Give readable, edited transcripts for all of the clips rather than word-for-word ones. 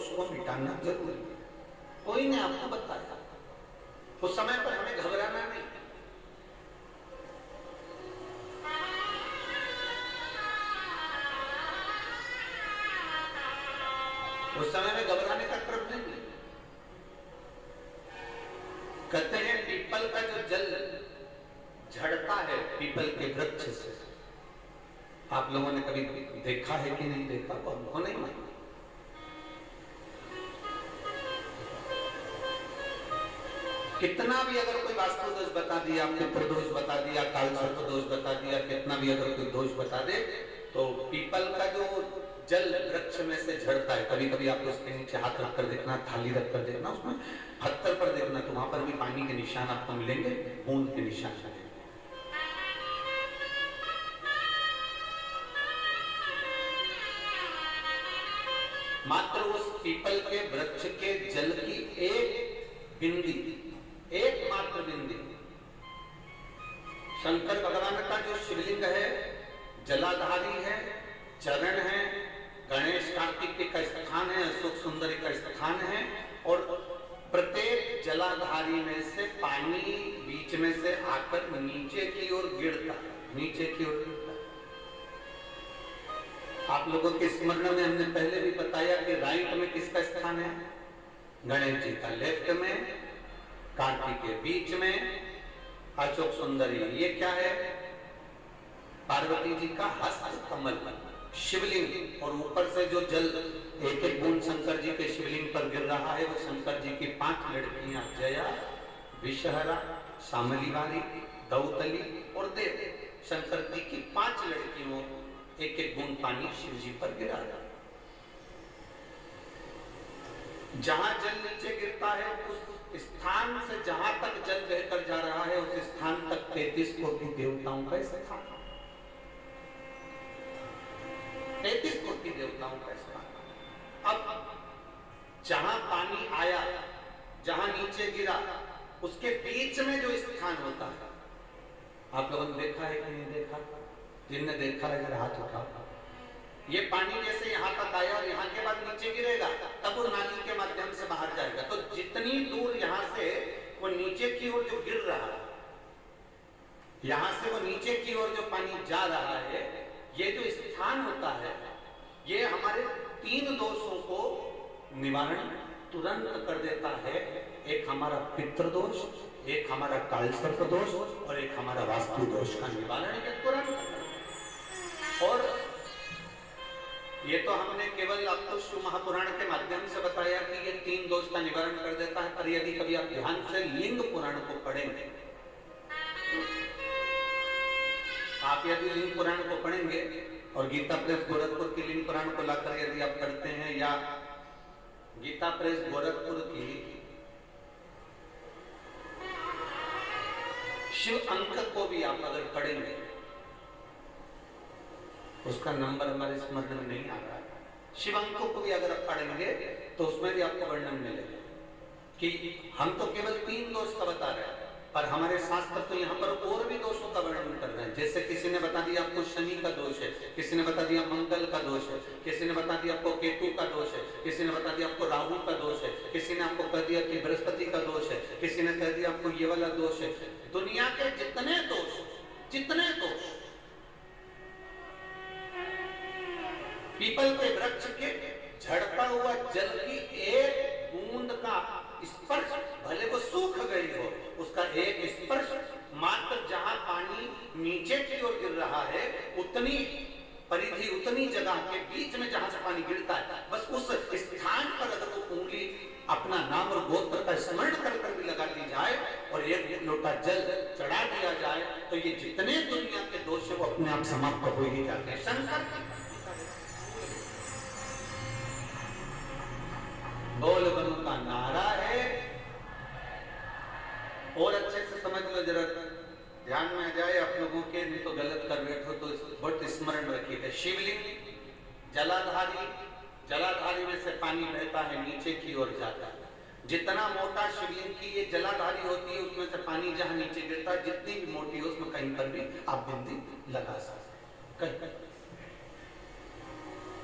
दोष को मिटाना जरूरी है। कोई ने आपको बताया, उस समय पर हमें घबराना नहीं। उस समय में घबराने का क्रम नहीं है। कहते हैं पीपल का जो जल झड़ता है पीपल के वृक्ष से, आप लोगों ने कभी देखा है कि नहीं देखा, वो अनुभव नहीं माना। कितना भी अगर कोई वास्तु दोष बता दिया, पितृ दोष बता दिया, काल सर्प दोष बता दिया, कितना भी अगर कोई दोष बता दे, तो पीपल का जो जल वृक्ष में से झड़ता है, कभी कभी आप उसके नीचे हाथ रखकर देखना, थाली रखकर देखना, उसमें पत्थर पर देखना, तो वहां पर भी पानी के निशान आपको मिलेंगे, बूंद के निशान मिलेंगे। मात्र उस पीपल के वृक्ष के जल की एक बिंदी, एकमात्र बिंदी, शंकर भगवान का जो शिवलिंग है, जलाधारी है, चरण है, गणेश कार्तिक का स्थान है, अशोक सुंदरी का स्थान है, और प्रत्येक जलाधारी में से पानी बीच में से आकर नीचे की ओर गिरता है, नीचे की ओर गिरता है। आप लोगों के स्मरण में हमने पहले भी बताया कि राइट में किसका स्थान है, गणेश जी का, लेफ्ट में कार्तिक के, बीच में अशोक सुंदरी। ये क्या है, पार्वती जी का हस्त कमल, शिवलिंग, और ऊपर से जो जल एक एक बूंद शंकर जी के शिवलिंग पर गिर रहा है, वो शंकर जी की 5 लड़कियां, जया, विषहरा, शामलीवारी, दौतली और देव, शंकर जी की 5 लड़कियों, एक एक बूंद पानी शिव जी पर गिरा रहा है। जहां जल नीचे गिरता है उस स्थान से जहां तक जल बहकर जा रहा है, उस स्थान तक 33 कोटि देवताओं का स्थान, 33 कोटि देवताओं का स्थान। अब जहां पानी आया, जहां नीचे गिरा, उसके बीच में जो स्थान होता है, आप लोगों ने देखा है कि नहीं देखा? जिनने देखा है जरा हाथ उठाओ। ये पानी जैसे यहाँ तक आया और यहाँ के बाद नीचे गिरेगा, तब वो नाली के माध्यम से बाहर जाएगा। तो जितनी दूर यहाँ से वो नीचे की ओर जो गिर रहा है, यहाँ से वो नीचे की ओर जो पानी जा रहा है, ये जो स्थान होता है, ये हमारे 3 दोषों को निवारण तुरंत कर देता है। एक हमारा पितृदोष, एक हमारा कालसर्प दोष, और एक हमारा वास्तु दोष का निवारण तुरंत। और ये तो हमने केवल आपको शिव महापुराण के माध्यम से बताया कि ये 3 दोष का निवारण कर देता है, पर यदि कभी आप ध्यान से लिंग पुराण को पढ़ेंगे, आप यदि लिंग पुराण को पढ़ेंगे और गीता प्रेस गोरखपुर की लिंग पुराण को लाकर यदि आप पढ़ते हैं, या गीता प्रेस गोरखपुर की शिव अंक को भी आप अगर पढ़ेंगे, उसका नंबर हमारे स्मरण में नहीं आ रहा है, शिव अंकों को भी अगर आप पढ़ेंगे तो उसमें भी आपको वर्णन मिलेगा कि हम तो केवल 3 दोष का बता रहे हैं, पर हमारे शास्त्र तो यहाँ पर और भी दोषों का वर्णन कर रहे हैं। जैसे किसी ने बता दिया आपको शनि का दोष है, किसी ने बता दिया मंगल का दोष है, किसी ने बता दिया आपको केतु का दोष है, किसी ने बता दिया आपको राहु का दोष है, किसी ने आपको कह दिया कि बृहस्पति का दोष है, किसी ने कह दिया आपको ये वाला दोष है। दुनिया के जितने दोष, पीपल के वृक्ष के झड़ता हुआ जल की एक बूंद का स्पर्श, भले वो सूख गई हो, उसका एक स्पर्श मात्र जहां पानी नीचे की ओर गिर रहा है, उतनी परिधि, उतनी जगह के बीच में जहां से पानी गिरता है, बस उस स्थान पर अगर वो उंगली अपना नाम और गोत्र का स्मरण कर भी लगा दी जाए और एक लोटा जल चढ़ा दिया जाए, तो ये जितने दुनिया के दोष है वो अपने आप समाप्त हो ही जाते हैं। शंकर बोल बम का नारा है। और अच्छे से समझ लो, जरा ध्यान में आ जाए आप लोगों के, नहीं तो गलत कर बैठो तो बहुत स्मरण रखिएगा। शिवलिंग जलाधारी, जलाधारी में से पानी बहता है, नीचे की ओर जाता है। जितना मोटा शिवलिंग की ये जलाधारी होती है, उसमें से पानी जहां नीचे गिरता है, जितनी भी मोटी हो, उसमें कहीं पर भी आप बिंदी लगा सकते, कहीं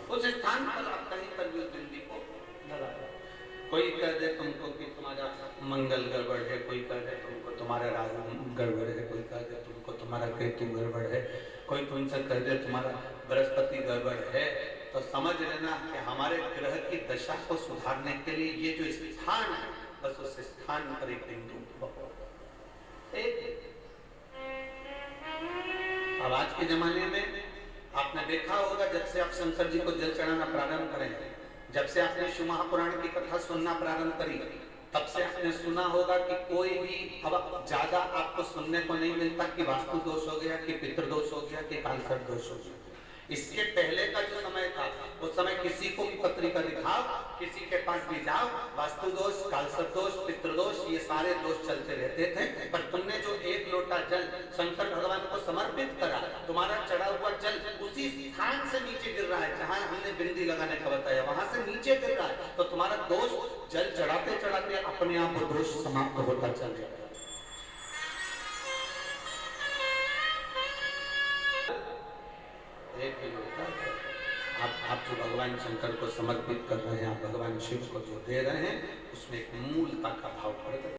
उस स्थान पर आप कहीं पर भी उस बिंदी को लगा कोई कह दे तुमको कि तुम्हारा मंगल गड़बड़ है, कोई कह दे तुमको तुम्हारा राहु गड़बड़ है, कोई कह दे तुमको तुम्हारा केतु गड़बड़ है, कोई तुमसे कह दे तुम्हारा बृहस्पति गड़बड़ है, तो समझ लेना कि हमारे ग्रह की दशा को सुधारने के लिए ये जो स्थान है, बस उस स्थान पर एक बिंदु। अब आज के जमाने में आपने देखा होगा, जब से आप शंकर जी को जल चढ़ाना प्रारंभ करें, जब से आपने शिव महापुराण की कथा सुनना प्रारंभ करी, तब से आपने सुना होगा कि कोई भी अब ज्यादा आपको सुनने को नहीं मिलता कि वास्तु दोष हो गया, कि पितृदोष हो गया, कि कालसर्प दोष हो गया। इसके पहले का जो समय था, उस समय किसी को भी पत्रिका दिखाओ, किसी के पास भी जाओ, वास्तु दोष, कालसर्प दोष, पितृदोष, ये सारे दोष चलते रहते थे। पर तुमने जो एक लोटा जल शंकर भगवान को समर्पित करा, तुम्हारा चढ़ा हुआ जल उसी स्थान से नीचे गिर रहा है जहां हमने बिंदी लगाने का बताया, वहां से नीचे गिर रहा है, तो तुम्हारा दोष जल चढ़ाते चढ़ाते अपने आप वो दोष समाप्त होता चल जाएगा। आप जो भगवान शंकर को समर्पित कर रहे हैं, आप भगवान शिव को जो दे रहे हैं, उसमें एक मूलता का भाव पड़ गया।